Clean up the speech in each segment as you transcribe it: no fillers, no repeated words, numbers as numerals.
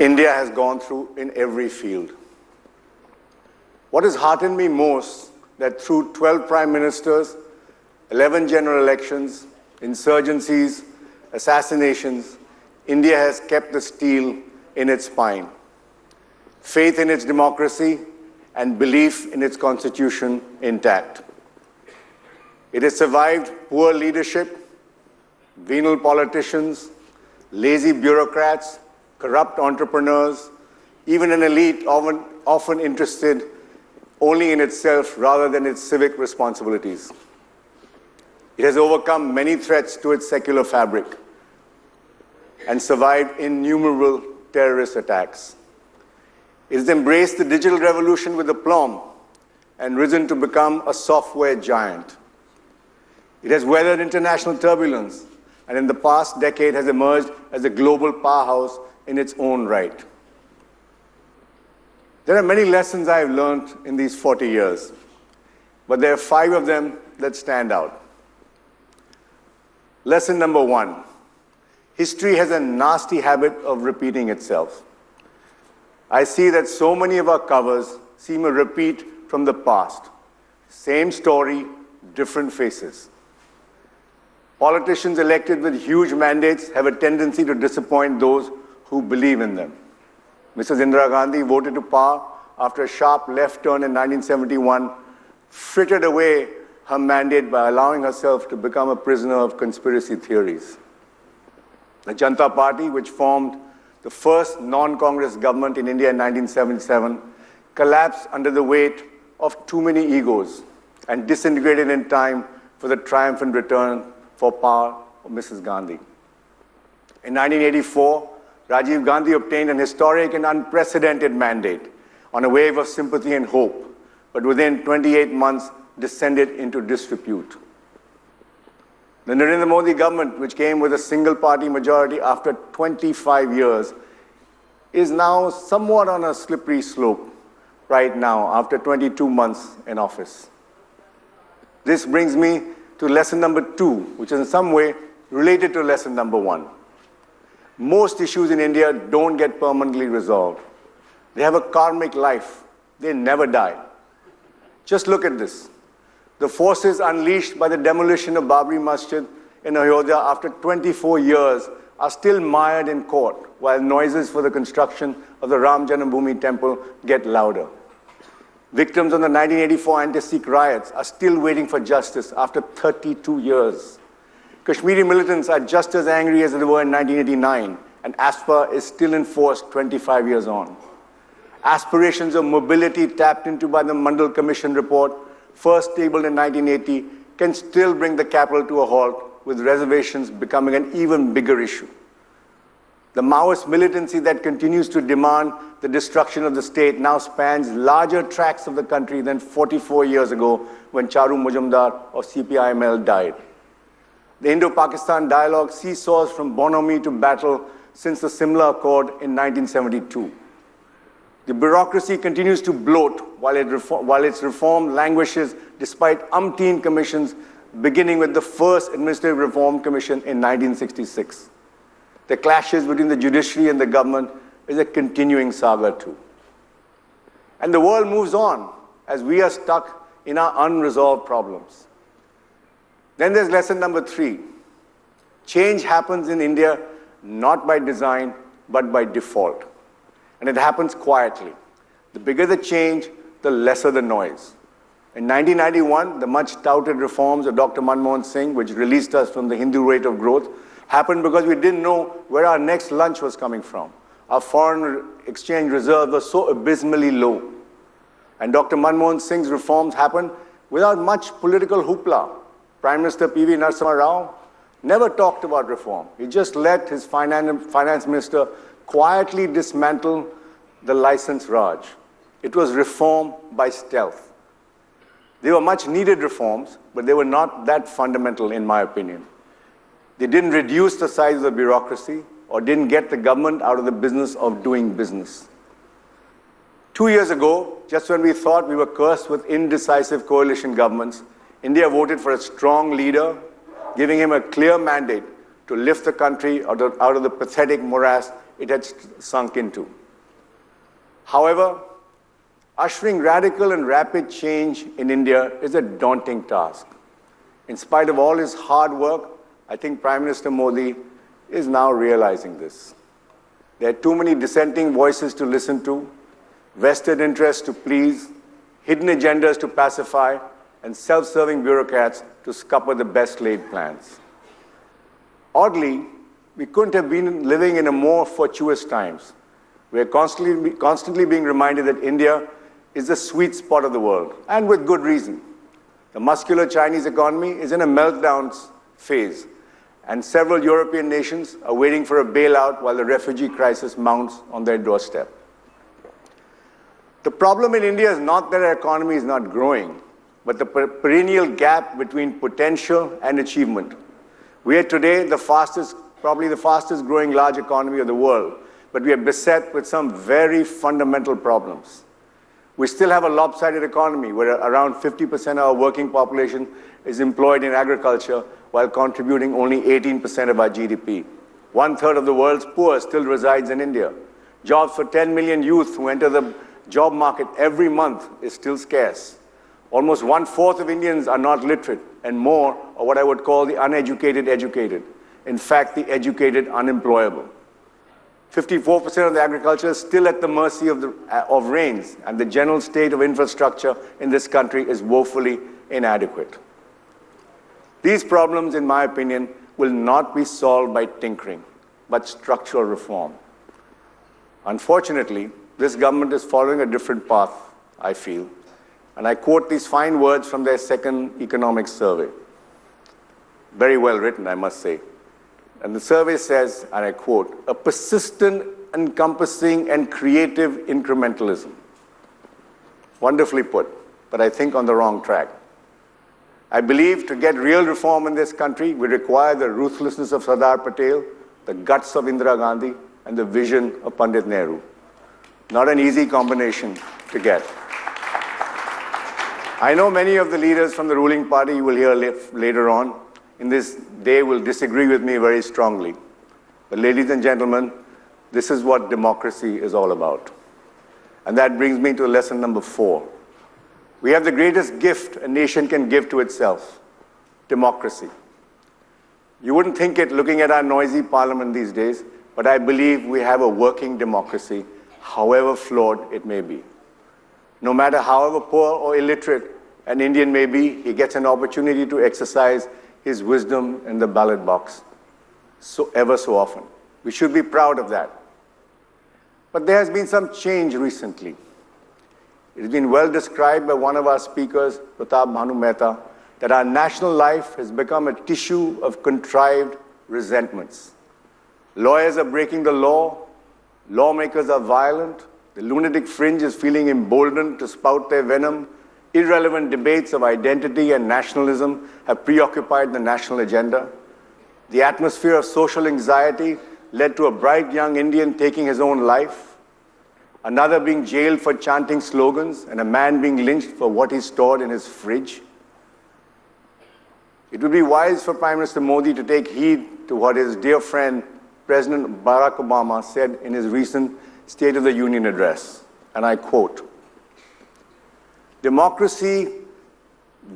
India has gone through in every field. What has heartened me most, that through 12 prime ministers, 11 general elections, insurgencies, assassinations, India has kept the steel in its spine, faith in its democracy, and belief in its constitution intact. It has survived poor leadership, venal politicians, lazy bureaucrats, corrupt entrepreneurs, even an elite often interested only in itself rather than its civic responsibilities. It has overcome many threats to its secular fabric and survived innumerable terrorist attacks. It has embraced the digital revolution with aplomb and risen to become a software giant. It has weathered international turbulence and in the past decade has emerged as a global powerhouse in its own right. There are many lessons I have learned in these 40 years, but there are 5 of them that stand out. Lesson number 1, history has a nasty habit of repeating itself. I see that so many of our covers seem a repeat from the past. Same story, different faces. Politicians elected with huge mandates have a tendency to disappoint those who believe in them. Mrs. Indira Gandhi, voted to power after a sharp left turn in 1971, frittered away her mandate by allowing herself to become a prisoner of conspiracy theories. The Janata Party, which formed the first non-Congress government in India in 1977, collapsed under the weight of too many egos and disintegrated in time for the triumphant return for power of Mrs. Gandhi. In 1984, Rajiv Gandhi obtained an historic and unprecedented mandate on a wave of sympathy and hope, but within 28 months descended into disrepute. The Narendra Modi government, which came with a single-party majority after 25 years, is now somewhat on a slippery slope right now after 22 months in office. This brings me to lesson number 2, which is in some way related to lesson number 1. Most issues in India don't get permanently resolved. They have a karmic life. They never die. Just look at this. The forces unleashed by the demolition of Babri Masjid in Ayodhya after 24 years are still mired in court, while noises for the construction of the Ram Janambhoomi temple get louder. Victims of the 1984 anti-Sikh riots are still waiting for justice after 32 years. Kashmiri militants are just as angry as they were in 1989, and ASPA is still in force 25 years on. Aspirations of mobility tapped into by the Mandal Commission report, first tabled in 1980, can still bring the capital to a halt, with reservations becoming an even bigger issue. The Maoist militancy that continues to demand the destruction of the state now spans larger tracts of the country than 44 years ago when Charu Majumdar of CPIML died. The Indo-Pakistan dialogue seesaws from bonhomie to battle since the Simla Accord in 1972. The bureaucracy continues to bloat while its reform languishes despite umpteen commissions, beginning with the first Administrative Reform Commission in 1966. The clashes between the judiciary and the government is a continuing saga too. And the world moves on as we are stuck in our unresolved problems. Then there's lesson number 3. Change happens in India not by design, but by default. And it happens quietly. The bigger the change, the lesser the noise. In 1991, the much-touted reforms of Dr. Manmohan Singh, which released us from the Hindu rate of growth, happened because we didn't know where our next lunch was coming from. Our foreign exchange reserve was so abysmally low. And Dr. Manmohan Singh's reforms happened without much political hoopla. Prime Minister P.V. Narasimha Rao never talked about reform. He just let his finance minister quietly dismantle the license Raj. It was reform by stealth. They were much needed reforms, but they were not that fundamental in my opinion. They didn't reduce the size of the bureaucracy or didn't get the government out of the business of doing business. 2 years ago, just when we thought we were cursed with indecisive coalition governments, India voted for a strong leader, giving him a clear mandate to lift the country out of the pathetic morass it had sunk into. However, ushering radical and rapid change in India is a daunting task. In spite of all his hard work, I think Prime Minister Modi is now realizing this. There are too many dissenting voices to listen to, vested interests to please, hidden agendas to pacify, and self-serving bureaucrats to scupper the best laid plans. Oddly, we couldn't have been living in a more fortuitous times. We are constantly being reminded that India is the sweet spot of the world, and with good reason. The muscular Chinese economy is in a meltdown phase, and several European nations are waiting for a bailout while the refugee crisis mounts on their doorstep. The problem in India is not that our economy is not growing, but the perennial gap between potential and achievement. We are today probably the fastest growing large economy of the world, but we are beset with some very fundamental problems. We still have a lopsided economy where around 50% of our working population is employed in agriculture while contributing only 18% of our GDP. 1/3 of the world's poor still resides in India. Jobs for 10 million youth who enter the job market every month is still scarce. Almost 1/4 of Indians are not literate, and more are what I would call the uneducated educated. In fact, the educated unemployable. 54% of the agriculture is still at the mercy of rains, and the general state of infrastructure in this country is woefully inadequate. These problems, in my opinion, will not be solved by tinkering, but structural reform. Unfortunately, this government is following a different path, I feel, and I quote these fine words from their second economic survey. Very well written, I must say. And the survey says, and I quote, "A persistent, encompassing, and creative incrementalism." Wonderfully put, but I think on the wrong track. I believe to get real reform in this country, we require the ruthlessness of Sardar Patel, the guts of Indira Gandhi, and the vision of Pandit Nehru. Not an easy combination to get. I know many of the leaders from the ruling party you will hear later on in this day will disagree with me very strongly. But ladies and gentlemen, this is what democracy is all about. And that brings me to lesson number 4. We have the greatest gift a nation can give to itself, democracy. You wouldn't think it looking at our noisy parliament these days, but I believe we have a working democracy, however flawed it may be. No matter however poor or illiterate an Indian may be, he gets an opportunity to exercise his wisdom in the ballot box ever so often. We should be proud of that. But there has been some change recently. It has been well described by one of our speakers, Pratap Bhanu Mehta, that our national life has become a tissue of contrived resentments. Lawyers are breaking the law, lawmakers are violent, the lunatic fringe is feeling emboldened to spout their venom, irrelevant debates of identity and nationalism have preoccupied the national agenda. The atmosphere of social anxiety led to a bright young Indian taking his own life, another being jailed for chanting slogans, and a man being lynched for what he stored in his fridge. It would be wise for Prime Minister Modi to take heed to what his dear friend, President Barack Obama, said in his recent State of the Union address, and I quote, "Democracy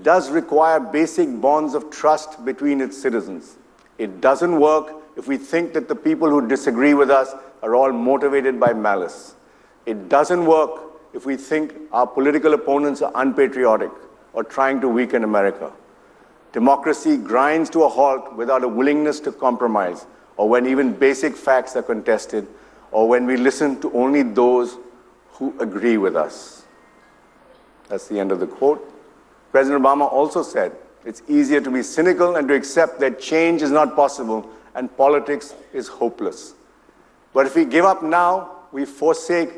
does require basic bonds of trust between its citizens. It doesn't work if we think that the people who disagree with us are all motivated by malice. It doesn't work if we think our political opponents are unpatriotic or trying to weaken America. Democracy grinds to a halt without a willingness to compromise, or when even basic facts are contested, or when we listen to only those who agree with us." That's the end of the quote. President Obama also said, "It's easier to be cynical and to accept that change is not possible and politics is hopeless. But if we give up now, we forsake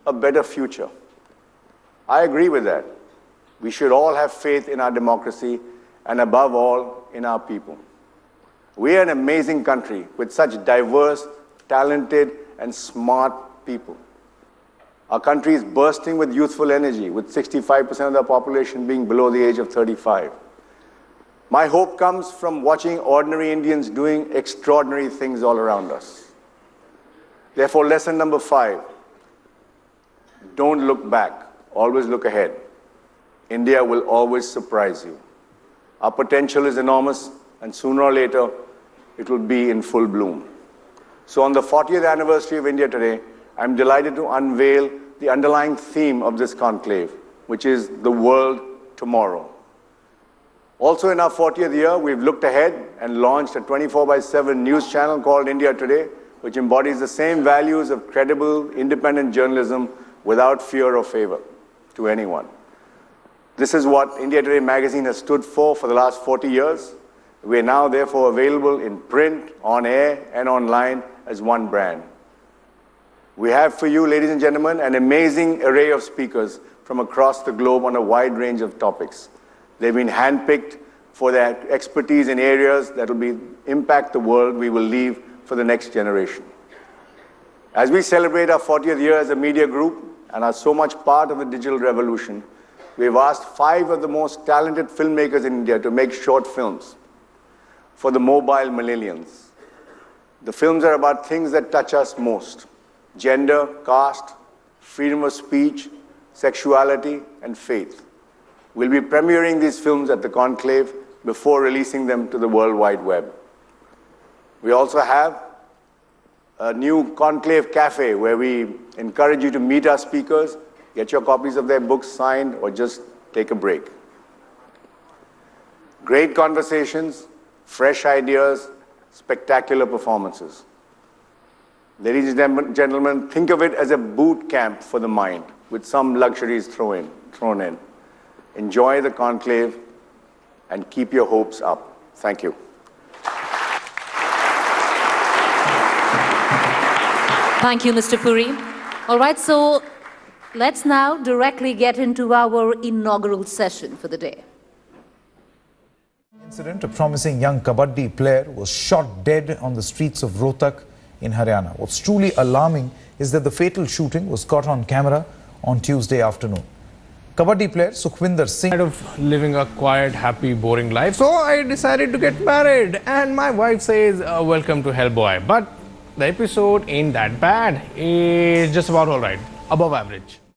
a better future." I agree with that. We should all have faith in our democracy and above all, in our people. We are an amazing country with such diverse, talented, and smart people. Our country is bursting with youthful energy, with 65% of the population being below the age of 35. My hope comes from watching ordinary Indians doing extraordinary things all around us. Therefore, lesson number 5, don't look back, always look ahead. India will always surprise you. Our potential is enormous, and sooner or later, it will be in full bloom. So on the 40th anniversary of India Today, I'm delighted to unveil the underlying theme of this conclave, which is the world tomorrow. Also in our 40th year, we've looked ahead and launched a 24/7 news channel called India Today, which embodies the same values of credible, independent journalism without fear or favor to anyone. This is what India Today magazine has stood for the last 40 years. We are now therefore available in print, on air, and online as one brand. We have for you, ladies and gentlemen, an amazing array of speakers from across the globe on a wide range of topics. They've been handpicked for their expertise in areas that will impact the world we will leave for the next generation. As we celebrate our 40th year as a media group and are so much part of the digital revolution, we've asked 5 of the most talented filmmakers in India to make short films for the mobile millennials. The films are about things that touch us most: gender, caste, freedom of speech, sexuality, and faith. We'll be premiering these films at the Conclave before releasing them to the World Wide Web. We also have a new Conclave Cafe where we encourage you to meet our speakers, get your copies of their books signed, or just take a break. Great conversations, fresh ideas, spectacular performances. Ladies and gentlemen, think of it as a boot camp for the mind with some luxuries thrown in. Enjoy the conclave and keep your hopes up. Thank you. Thank you, Mr. Purie. All right, so let's now directly get into our inaugural session for the day. Incident, a promising young kabaddi player was shot dead on the streets of Rohtak in Haryana. What's truly alarming is that the fatal shooting was caught on camera on Tuesday afternoon. Kabaddi player Sukhwinder Singh Tired of living a quiet, happy, boring life, so I decided to get married. And my wife says, welcome to hell, boy. But the episode ain't that bad. It's just about all right, above average.